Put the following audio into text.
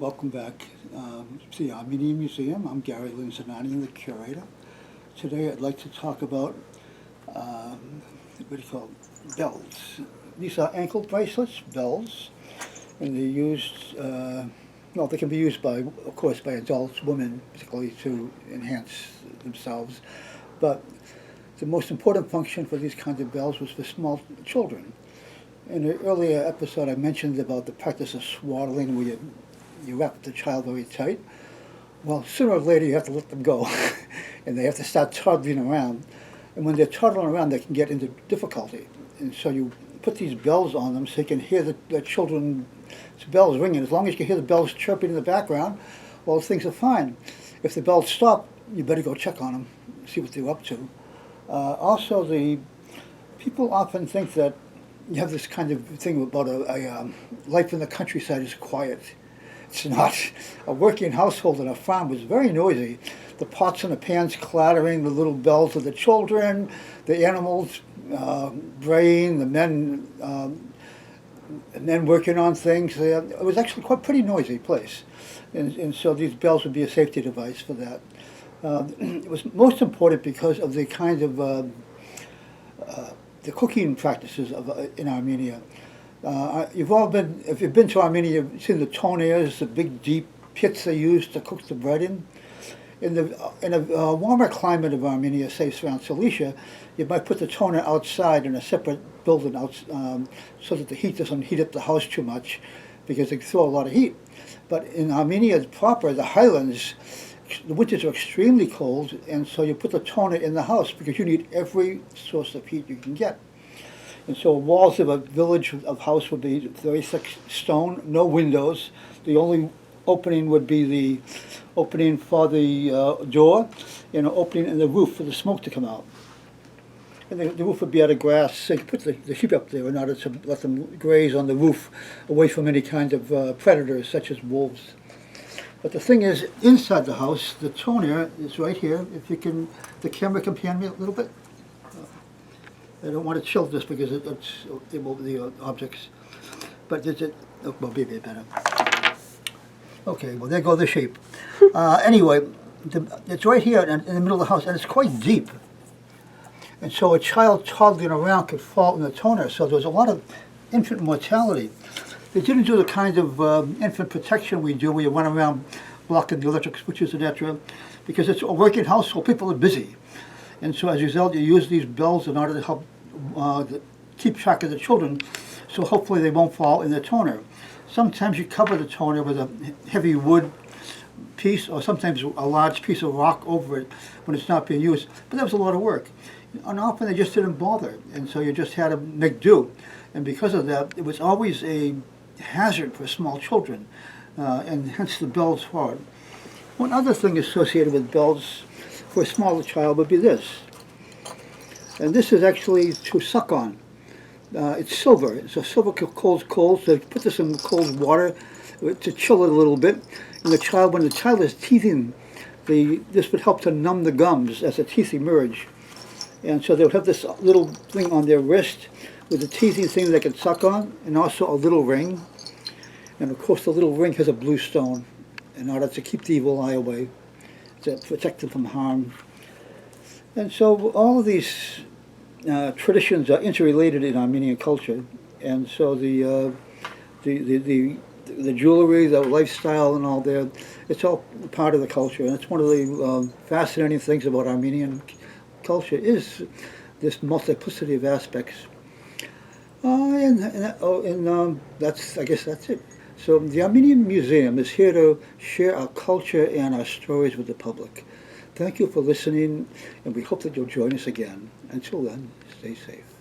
Welcome back to the Armenian Museum. I'm Gary Linzanani, the curator. Today I'd like to talk about what do you call it? Bells. These are ankle bracelets, bells, and they're used, well, they can be used by, of course, by adults, women, particularly to enhance themselves. But the most important function for these kinds of bells was for small children. In an earlier episode, I mentioned about the practice of swaddling, where you wrap the child very tight. Well, sooner or later, you have to let them go, and they have to start toddling around. And when they're toddling around, they can get into difficulty. And so you put these bells on them so you can hear the children's bells ringing. As long as you can hear the bells chirping in the background, well, things are fine. If the bells stop, you better go check on them, see what they're up to. Also, the people often think that you have this kind of thing about a life in the countryside is quiet. It's not. A working household in a farm was very noisy. The pots and the pans clattering, the little bells of the children, the animals braying, the men working on things. It was actually quite a pretty noisy place. And so these bells would be a safety device for that. It was most important because of the kind of the cooking practices in Armenia. If you've been to Armenia, you've seen the toners, the big deep pits they use to cook the bread in. In a warmer climate of Armenia, say around Cilicia, you might put the toner outside in a separate building so that the heat doesn't heat up the house too much, because they throw a lot of heat. But in Armenia proper, the highlands, the winters are extremely cold, and so you put the toner in the house because you need every source of heat you can get. And so walls of a village of house would be very thick stone, no windows. The only opening would be the opening for the door and an opening in the roof for the smoke to come out. And the roof would be out of grass, so you put the sheep up there in order to let them graze on the roof away from any kind of predators such as wolves. But the thing is, inside the house, the toner is right here. If you can, the camera can pan me a little bit. I don't want to tilt this because it will the objects. But well, maybe better. Okay, well there go the sheep. Anyway, it's right here in the middle of the house, and it's quite deep. And so a child toddling around could fall in the toner. So there's a lot of infant mortality. They didn't do the kind of infant protection we do, where you run around blocking the electric switches, etc., because it's a working household. People are busy. And so as a result, you use these bells in order to help keep track of the children, so hopefully they won't fall in the toner. Sometimes you cover the toner with a heavy wood piece, or sometimes a large piece of rock over it when it's not being used. But that was a lot of work. And often they just didn't bother, and so you just had to make do. And because of that, it was always a hazard for small children, and hence the bells for it. One other thing associated with bells for a smaller child would be this. And this is actually to suck on. It's silver. It's a silver cold, so you put this in cold water to chill it a little bit. And when the child is teething, this would help to numb the gums as the teeth emerge. And so they would have this little thing on their wrist with a teething thing they could suck on, and also a little ring. And of course the little ring has a blue stone in order to keep the evil eye away, to protect them from harm. And so all of these traditions are interrelated in Armenian culture, and so the jewelry, the lifestyle, and all that, it's all part of the culture. And it's one of the fascinating things about Armenian culture is this multiplicity of aspects. I guess that's it. So the Armenian Museum is here to share our culture and our stories with the public. Thank you for listening, and we hope that you'll join us again. Until then, stay safe.